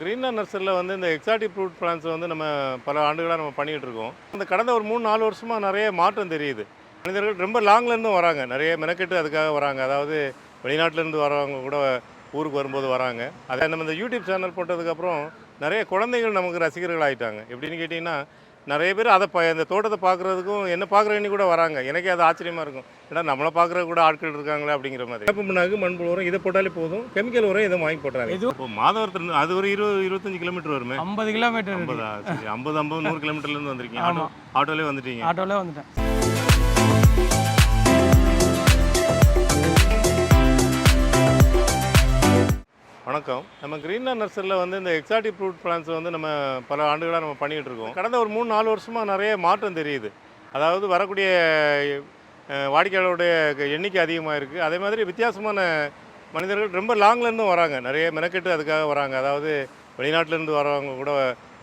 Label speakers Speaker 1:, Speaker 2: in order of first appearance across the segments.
Speaker 1: Greenland நர்சரியில் வந்து இந்த எக்ஸாட்டிக் ஃப்ரூட் பிளான்ட்ஸ் வந்து நம்ம பல ஆண்டுகளாக நம்ம பண்ணிகிட்டு இருக்கோம். இந்த கடந்த ஒரு 3-4 வருஷமாக நிறைய மாற்றம் தெரியுது. மனிதர்கள் ரொம்ப லாங்லேருந்தும் வராங்க, நிறைய மெனக்கெட்டு அதுக்காக வராங்க. அதாவது வெளிநாட்டிலேருந்து வரவங்க கூட ஊருக்கு வரும்போது வராங்க. அதை நம்ம இந்த யூடியூப் சேனல் போட்டதுக்கப்புறம் நிறைய குழந்தைகள் நமக்கு ரசிகர்கள் ஆகிட்டாங்க. எப்படின்னு கேட்டிங்கன்னா, நிறைய பேர் அதை இந்த தோட்டத்தை பார்க்குறதுக்கும் என்ன பார்க்குறேன்னு கூட வராங்க. எனக்கே அது ஆச்சரியமாக இருக்கும். ஏன்னா நம்மளை பார்க்குற கூட ஆட்கள் இருக்காங்களே அப்படிங்கிற மாதிரி. வேப்ப புண்ணாக்கு, மண்புழு உரம் இதை போட்டாலே போதும். கெமிக்கல் உரம் எதுவும் வாங்கி போட்டுறாங்க. இப்போ மாதவரத்துலேருந்து அது ஒரு 20-25 கிலோமீட்டர் வருமே.
Speaker 2: 50 கிலோமீட்டர்.
Speaker 1: 50 சரி, 50-100 கிலோமீட்டர்லேருந்து வந்திருக்கீங்க. ஆட்டோலே வந்துட்டீங்க.
Speaker 2: ஆட்டோலே வந்துட்டேன்.
Speaker 1: வணக்கம். நம்ம கிரீன்லேண்ட் நர்சரியில் வந்து இந்த எக்ஸாட்டிக் ஃப்ரூட் பிளான்ட்ஸ் வந்து நம்ம பல ஆண்டுகளாக நம்ம பண்ணிகிட்டு இருக்கோம். கடந்த ஒரு 3-4 வருஷமாக நிறைய மாற்றம் தெரியுது. அதாவது வரக்கூடிய வாடிக்கையாளருடைய எண்ணிக்கை அதிகமாக இருக்குது. அதே மாதிரி வித்தியாசமான மனிதர்கள் ரொம்ப லாங்லேருந்தும் வராங்க, நிறைய மெனக்கெட்டு அதுக்காக வராங்க. அதாவது வெளிநாட்டிலேருந்து வரவங்க கூட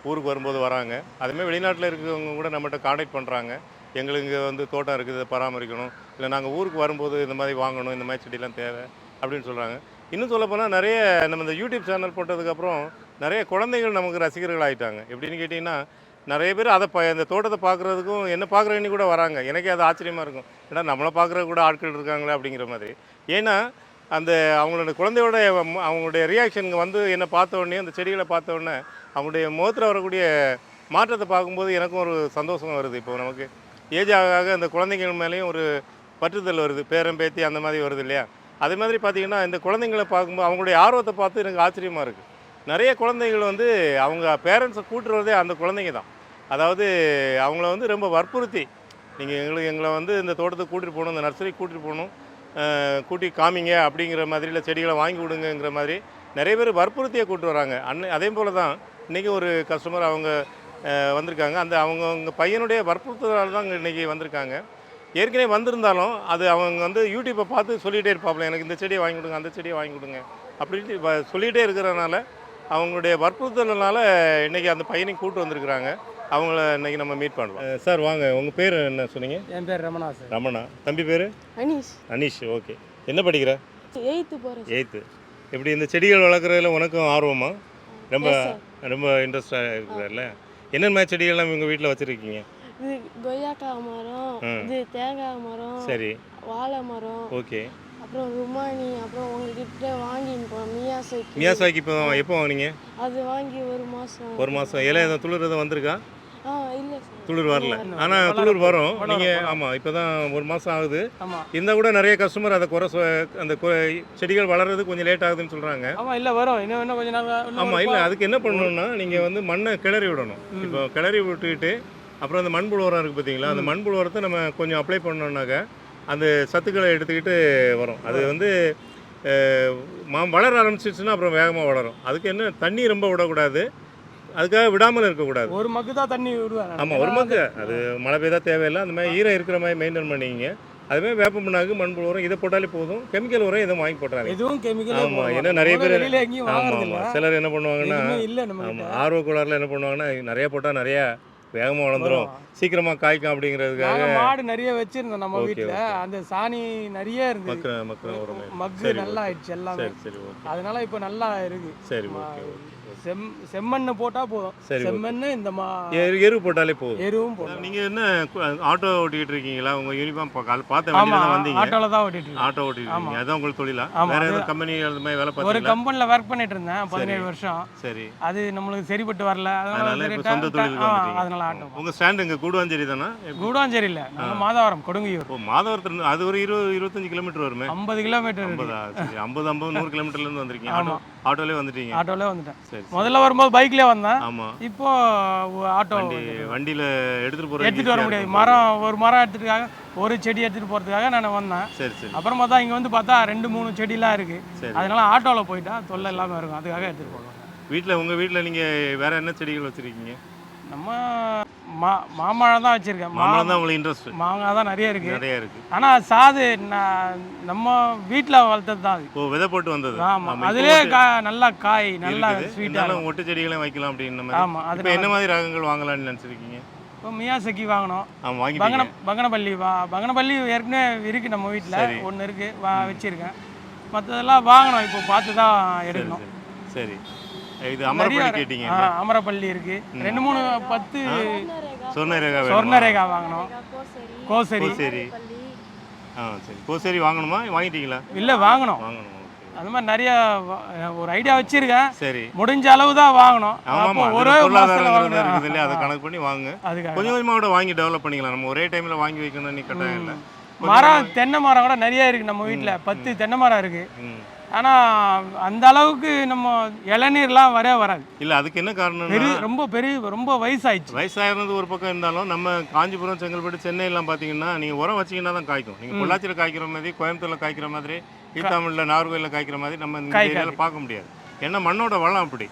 Speaker 1: ஊருக்கு வரும்போது வராங்க. அதேமாதிரி வெளிநாட்டில் இருக்கிறவங்க கூட நம்மகிட்ட கான்டாக்ட் பண்ணுறாங்க. எங்களுக்கு இங்கே வந்து தோட்டம் இருக்குது, பராமரிக்கணும், இல்லை நாங்கள் ஊருக்கு வரும்போது இந்த மாதிரி வாங்கணும், இந்த மாதிரி செடியெல்லாம் தேவை அப்படின்னு சொல்கிறாங்க. இன்னும் சொல்லப்போனால் நிறைய நம்ம இந்த யூடியூப் சேனல் போட்டதுக்கப்புறம் நிறைய குழந்தைகள் நமக்கு ரசிகர்கள் ஆகிட்டாங்க. எப்படின்னு கேட்டிங்கன்னா, நிறைய பேர் அதை இந்த தோட்டத்தை பார்க்குறதுக்கும் என்ன பார்க்குறேன்னு கூட வராங்க. எனக்கே அது ஆச்சரியமாக இருக்கும். ஏன்னா நம்மளை பார்க்குற கூட ஆட்கள் இருக்காங்களே அப்படிங்கிற மாதிரி. ஏன்னா அந்த அவங்களோட குழந்தையோட அவங்களுடைய ரியாக்ஷனுங்க வந்து என்னை பார்த்த உடனே, அந்த செடிகளை பார்த்த உடனே அவங்களுடைய முகத்தில் வரக்கூடிய மாற்றத்தை பார்க்கும்போது எனக்கும் ஒரு சந்தோஷம் வருது. இப்போ நமக்கு ஏஜ் ஆக அந்த குழந்தைகள் மேலேயும் ஒரு பற்றுதல் வருது, பேரன் பேத்தி அந்த மாதிரி வருது இல்லையா? அதே மாதிரி பார்த்திங்கன்னா, இந்த குழந்தைங்களை பார்க்கும்போது அவங்களுடைய ஆர்வத்தை பார்த்து எனக்கு ஆச்சரியமாக இருக்குது. நிறைய குழந்தைகள் வந்து அவங்க பேரண்ட்ஸை கூட்டுறதே அந்த குழந்தைங்க தான். அதாவது அவங்கள வந்து ரொம்ப வற்புறுத்தி, நீங்கள் எங்களை வந்து இந்த தோட்டத்துக்கு கூட்டிகிட்டு போகணும், இந்த நர்சரிக்கு கூட்டிகிட்டு போகணும், கூட்டி காமிங்க அப்படிங்கிற மாதிரி, இல்லை செடிகளை வாங்கி விடுங்கிற மாதிரி நிறைய பேர் வற்புறுத்தியே கூப்பிட்டு வராங்க. அதே போல் தான் இன்றைக்கி ஒரு கஸ்டமர் அவங்க வந்திருக்காங்க. அந்த அவங்க பையனுடைய வற்புறுத்தலால் தான் இன்றைக்கி வந்திருக்காங்க. ஏற்கனவே வந்திருந்தாலும் அது அவங்க வந்து யூடியூப்பை பார்த்து சொல்லிகிட்டே இருப்பாப்புல, எனக்கு இந்த செடியை வாங்கி கொடுங்க, அந்த செடியை வாங்கி கொடுங்க அப்படின்ட்டு சொல்லிகிட்டே இருக்கிறதுனால, அவங்களுடைய வற்புறுத்தல்னால இன்றைக்கி அந்த பையனையும் கூப்பிட்டு வந்திருக்கிறாங்க. அவங்கள இன்றைக்கி நம்ம மீட் பண்ணலாம். சார் வாங்க, உங்கள் பேர் என்ன சொன்னீங்க?
Speaker 2: என் பேர் ரமணா சார்.
Speaker 1: ரமணா. தம்பி பேர்?
Speaker 3: அனீஷ்.
Speaker 1: அனீஷ். ஓகே. என்ன படிக்கிற?
Speaker 3: 8th போகிறேன்.
Speaker 1: 8th. எப்படி இந்த செடிகள் வளர்க்குறதுல உனக்கும் ஆர்வமா? ரொம்ப ரொம்ப இன்ட்ரெஸ்டாக இருக்கிறல்ல? என்னென்ன மாதிரி செடிகள்லாம் உங்கள் வீட்டில் வச்சுருக்கீங்க?
Speaker 3: இது கொய்யாக்காய் மரம், இது தேங்காய் மரம், சரி, வாழை மரம், ஓகே, அப்புறம் ருமானி, அப்புறம் உங்ககிட்ட வாங்கின்னு போனோம் மியாசாக்கி. இப்போ எப்போ வாங்கினீங்க? அது வாங்கி ஒரு மாதம். இலை எதுவும் துளிர் எதுவும் வந்திருக்கா? இல்லை, துளிர் வரல. ஆனால் துளிர் வரும். நீங்கள் ஆமாம், இப்போ தான் ஒரு மாதம் ஆகுது. இருந்தால் கூட நிறைய கஸ்டமர் அதை அந்த செடிகள் வளர்றது கொஞ்சம் லேட் ஆகுதுன்னு சொல்கிறாங்க.
Speaker 2: ஆமாம், இல்லை வரும், இன்னும் கொஞ்சம் நாள்.
Speaker 1: ஆமாம், இல்லை அதுக்கு என்ன பண்ணணும்னா, நீங்கள் வந்து மண்ணை கிளறி விடணும். இப்போ கிளறி விட்டுக்கிட்டு அப்புறம் அந்த மண்புழு உரம் இருக்குது பார்த்தீங்களா, அந்த மண்புழு உரத்தை நம்ம கொஞ்சம் அப்ளை பண்ணோம்னாக்கா அந்த சத்துக்களை எடுத்துக்கிட்டு வரும். அது வந்து வளர ஆரம்பிச்சிச்சுன்னா அப்புறம் வேகமாக வளரும். அதுக்கு என்ன, தண்ணி ரொம்ப விடக்கூடாது, அதுக்காக விடாமல் இருக்கக்கூடாது.
Speaker 2: ஒரு மக்கு தான் தண்ணி விடுவேன்.
Speaker 1: ஆமாம், ஒரு மக்கு. அது மழை பெய்தா தேவையில்லை. அந்த மாதிரி ஈரம் இருக்கிற மாதிரி மெயின்டைன் பண்ணிக்கிங்க. அதுமாதிரி வேப்ப புண்ணாக்கு, மண்புழு உரம் இதை போட்டாலே போதும். கெமிக்கல் உரம் எதுவும் வாங்கி போட்டுறாங்க.
Speaker 2: எதுவும் கெமிக்கல்.
Speaker 1: ஆமாம், ஏன்னா நிறைய பேர் சிலர் என்ன பண்ணுவாங்கன்னா, ஆமாம், ஆர்வ கோளாறுல என்ன பண்ணுவாங்கன்னா, நிறைய போட்டால் நிறையா வேகமாக வளர்ந்துடும், சீக்கிரமாக காய்க்கும் அப்படிங்கிறதுக்காக.
Speaker 2: மாடு நிறைய வச்சிருந்தோம் நம்ம வீட்டில். அந்த சாணி நிறைய இருந்தது, மக்கு நல்லா ஆயிடுச்சு எல்லாமே. சரி, அதனால இப்போ நல்லா இருக்கு. சரி, செம்மண்ணு போட்டா போதும். செம்மண்ணு இந்த
Speaker 1: எரு போட்டாலே போதும்.
Speaker 2: எருவும் போதும்.
Speaker 1: நீங்க என்ன ஆட்டோ ஓட்டிட்டு இருக்கீங்களா? உங்க யூனிஃபார்ம் பார்த்தேன், வந்தீங்க.
Speaker 2: ஆட்டோல தான் ஓட்டிட்டு இருக்கேன்.
Speaker 1: ஆட்டோ ஓட்டிட்டு இருக்கீங்க, அதான் உங்களுக்கு தொழிலா? வேற ஏதாவது கம்பெனி அந்த மாதிரி வேலை பார்த்தீங்களா?
Speaker 2: ஒரு கம்பெனில வர்க் பண்ணிட்டு இருந்தேன் 17 வருஷம். சரி, அது நம்மளுக்கு சரிப்பட்டு வரல, அதனால சொந்த தொழில். அதனால ஆட்டோ. உங்க
Speaker 1: ஸ்டாண்ட் இங்க கூடுவாஞ்சேரி தானா?
Speaker 2: கூடுவாஞ்சேரி இல்ல, மாதவரம், கொடுங்கையூர்.
Speaker 1: மாதவரத்துல அது ஒரு 20-25 கிலோமீட்டர் வருமே.
Speaker 2: 50 கிலோமீட்டர்.
Speaker 1: 50-100 கிலோமீட்டர்ல இருந்து வந்திருக்கீங்க. ஆட்டோலே வந்துட்டீங்க? ஆட்டோலே
Speaker 2: வந்துட்டேன். முதல்ல வரும்போது பைக்ல வந்தேன். இப்போ ஆட்டோ
Speaker 1: வண்டியில எடுத்துட்டு
Speaker 2: வர முடியாது. ஒரு மரம் எடுத்துட்டுக்காக, ஒரு செடி எடுத்துட்டு போறதுக்காக நான் வந்தேன். சரி. அப்புறமா தான் இங்க வந்து பார்த்தா 2-3 செடிலாம் இருக்கு. அதனால ஆட்டோல போயிட்டா தொல்லை இல்லாம இருக்கும், அதுக்காக எடுத்துட்டு போகலாம்.
Speaker 1: உங்க வீட்டுல நீங்க வேற என்ன செடிகள் வச்சிருக்கீங்க?
Speaker 2: நம்ம மாம்பழம் தான் வச்சிருக்கேன்.
Speaker 1: மாம்பழம் தான் உங்களுக்கு இன்ட்ரெஸ்ட்?
Speaker 2: மாங்காய் தான் நிறைய இருக்கு. ஆனா சாது நம்ம வீட்டில் வளர்த்தது தான்.
Speaker 1: விதை போட்டு வந்தது.
Speaker 2: ஆமா, அதுலயே நல்லா காய், நல்லா ஸ்வீட்டா
Speaker 1: ஒட்டு செடிகளை வைக்கலாம் அப்படின்னு. ஆமா, அது என்ன மாதிரி ரகங்கள் வாங்கலாம்னு நினைச்சிருக்கீங்க?
Speaker 2: இப்போ மியாசக்கி வாங்கணும். பங்கனப்பள்ளி ஏற்கனவே இருக்கு நம்ம வீட்டில், ஒன்று இருக்கு, வச்சிருக்கேன். மற்றதெல்லாம் வாங்கணும், இப்போ பார்த்து தான் எடுக்கணும்.
Speaker 1: சரி. இது அமரப்பள்ளி கேட்டீங்க.
Speaker 2: அமரப்பள்ளி இருக்கு. 2 3 10
Speaker 1: சொர்ணரேகா
Speaker 2: சொர்ணரேகா வாங்கணும். கோசரி
Speaker 1: சரி. சரி. கோசரி வாங்கணுமா, வாங்கிட்டீங்களா?
Speaker 2: இல்லை, வாங்கணும். அந்த மாதிரி நிறைய ஒரு ஐடியா வச்சிருக்கேன்.
Speaker 1: சரி.
Speaker 2: முடிஞ்ச அளவு தான் வாங்கணும்.
Speaker 1: ஆமாம்,
Speaker 2: ஒரே
Speaker 1: பொருளாதாரம் இருக்குது இல்லையா, அதை கணக்கு பண்ணி வாங்க. கொஞ்சம் கொஞ்சமாக கூட வாங்கி டெவலப் பண்ணிக்கலாம். நம்ம ஒரே டைமில் வாங்கி வைக்கணும்னு கட்டாயம் இல்லை.
Speaker 2: மரம், தென்னை மரம் கூட நிறைய இருக்குது நம்ம வீட்டில். 10 தென்னை மரம் இருக்குது. ஆனால் அந்த அளவுக்கு நம்ம இளநீர்லாம் வராது.
Speaker 1: இல்லை, அதுக்கு என்ன காரணம்?
Speaker 2: ரொம்ப வயசாயிடுச்சு.
Speaker 1: வயசாகிறது ஒரு பக்கம் இருந்தாலும் நம்ம காஞ்சிபுரம், செங்கல்பட்டு, சென்னையெல்லாம் பார்த்தீங்கன்னா நீங்கள் உரம் வச்சிங்கன்னா தான் காய்க்கும். நீங்கள் பொள்ளாச்சியில் காய்க்கிற மாதிரி, கோயம்புத்தூரில் காய்க்கிற மாதிரி, ஈத்தாமலில், நாகர்கோயிலில் காய்க்கிற மாதிரி நம்ம இந்த ஏரியாவில் பார்க்க முடியாது. ஏன்னா மண்ணோட வளம் அப்படி.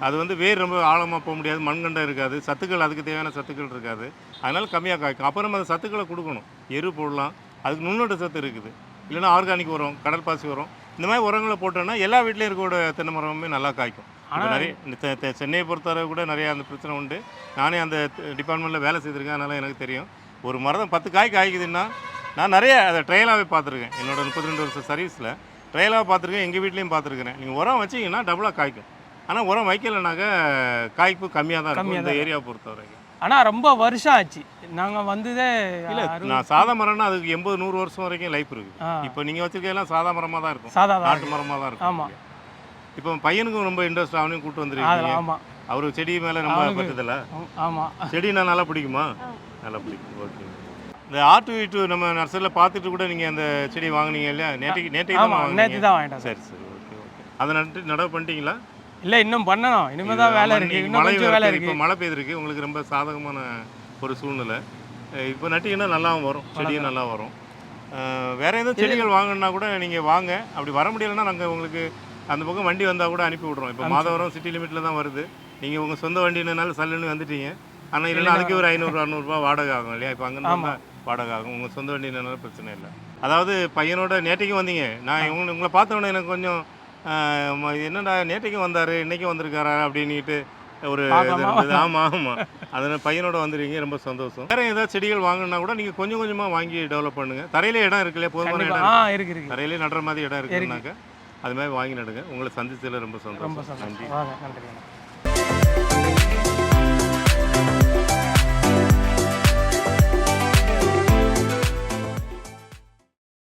Speaker 1: அது வந்து வேர் ரொம்ப ஆழமாக போக முடியாது, மண்கண்டை இருக்காது, சத்துக்கள், அதுக்கு தேவையான சத்துக்கள் இருக்காது. அதனால கம்மியாக காய்க்கும். அப்புறம் நம்ம அந்த சத்துக்களை கொடுக்கணும். எரு போடலாம், அதுக்கு நுண்ணோட்ட சத்து இருக்குது. இல்லைன்னா ஆர்கானிக் உரம், கடல் பாசி உரம், இந்த மாதிரி உரங்களை போட்டோன்னா எல்லா வீட்லேயும் இருக்கோட தென்னை மரமுமே நல்லா காய்க்கும். நிறைய சென்னையை பொறுத்தவரை கூட நிறைய அந்த பிரச்சனை உண்டு. நானே அந்த டிபார்ட்மெண்ட்டில் வேலை செய்திருக்கேன், அதனால் எனக்கு தெரியும். ஒரு மரம் 10 காய் காய்க்குதுன்னா நான் நிறைய அதை ட்ரையலாகவே பார்த்துருக்கேன். என்னோட 32 வருஷம் சர்வீஸில் ட்ரையலாக பார்த்துருக்கேன், எங்கள் வீட்லேயும் பார்த்துருக்கிறேன். நீங்கள் உரம் வச்சிங்கன்னா டபுளாக காய்க்கும். ஆனால் உரம் வைக்கலைனாக்க காய்ப்பு கம்மியாக தான் இருக்கும் இந்த ஏரியாவை பொறுத்தவரைக்கும்.
Speaker 2: ஆனால் ரொம்ப வருஷம் ஆச்சு நாங்கள் வந்ததே.
Speaker 1: இல்லை, நான் சாதா மரம்னா அதுக்கு 80-100 வருஷம் வரைக்கும் லைஃப் இருக்குது. இப்போ நீங்கள் வச்சுருக்கலாம் சாதா மரமாக தான் இருக்கும், நாட்டு மரமாக தான் இருக்கும்.
Speaker 2: ஆமாம்.
Speaker 1: இப்போ பையனுக்கும் ரொம்ப இன்ட்ரெஸ்ட், அவனையும் கூப்பிட்டு வந்துருக்கீங்க.
Speaker 2: ஆமாம்.
Speaker 1: அவரு செடி மேலே ரொம்ப பற்றதில்ல.
Speaker 2: ஆமாம்.
Speaker 1: செடினா நல்லா பிடிக்குமா? நல்லா பிடிக்கும். ஓகே. இந்த ஆர்ட் நம்ம நர்சரியில் பார்த்துட்டு கூட நீங்கள் அந்த செடி வாங்கினீங்க இல்லையா? நேற்று தான் வாங்கினேன். சரி. ஓகே. அதை நடவு பண்ணிட்டீங்களா?
Speaker 2: இல்லை, இன்னும் பண்ணணும். இனிமேல் தான் வேலை இருக்குது. இன்னும் கொஞ்சம் வேலை இருக்குது.
Speaker 1: இப்போ மழை பெய்திருக்கு, உங்களுக்கு ரொம்ப சாதகமான ஒரு சூழ்நிலை. இப்போ நட்டிங்கன்னா நல்லாவும் வரும், செடியும் நல்லா வரும். வேறு எதுவும் செடிகள் வாங்கினா கூட நீங்கள் வாங்க. அப்படி வர முடியலைன்னா நாங்கள் உங்களுக்கு அந்த பக்கம் வண்டி வந்தால் கூட அனுப்பி விட்றோம். இப்போ மாதவரம் சிட்டி லிமிட்டில் தான் வருது. நீங்கள் உங்கள் சொந்த வண்டினால சல்லுன்னு வந்துட்டீங்க. ஆனால் இல்லைன்னா அதுக்கு ஒரு 500-600 வாடகை ஆகும் இல்லையா? இப்போ அங்கே வாடகை ஆகும். உங்கள் சொந்த வண்டினால பிரச்சனை இல்லை. அதாவது பையனோட நேற்றைக்கும் வந்தீங்க. நான் உங்களை பார்த்தோன்னே எனக்கு கொஞ்சம் என்னடா நேற்றைக்கும் வந்தார், இன்றைக்கும் வந்திருக்காரா அப்படின்ட்டு ஒரு ஆமாம். அதனால் பையனோட வந்துடுவீங்க, ரொம்ப சந்தோஷம். வேறு ஏதாவது செடிகள் வாங்கினா கூட நீங்கள் கொஞ்சம் கொஞ்சமாக வாங்கி டெவலப் பண்ணுங்கள். தரையிலே இடம் இருக்கு இல்லையா? போதுமான இடம் இருக்குது. தரையிலே நடுற மாதிரி இடம் இருக்குன்னாக்கா அது மாதிரி வாங்கி நடுங்க. உங்களை சந்திச்சதில் ரொம்ப சந்தோஷம். நன்றி.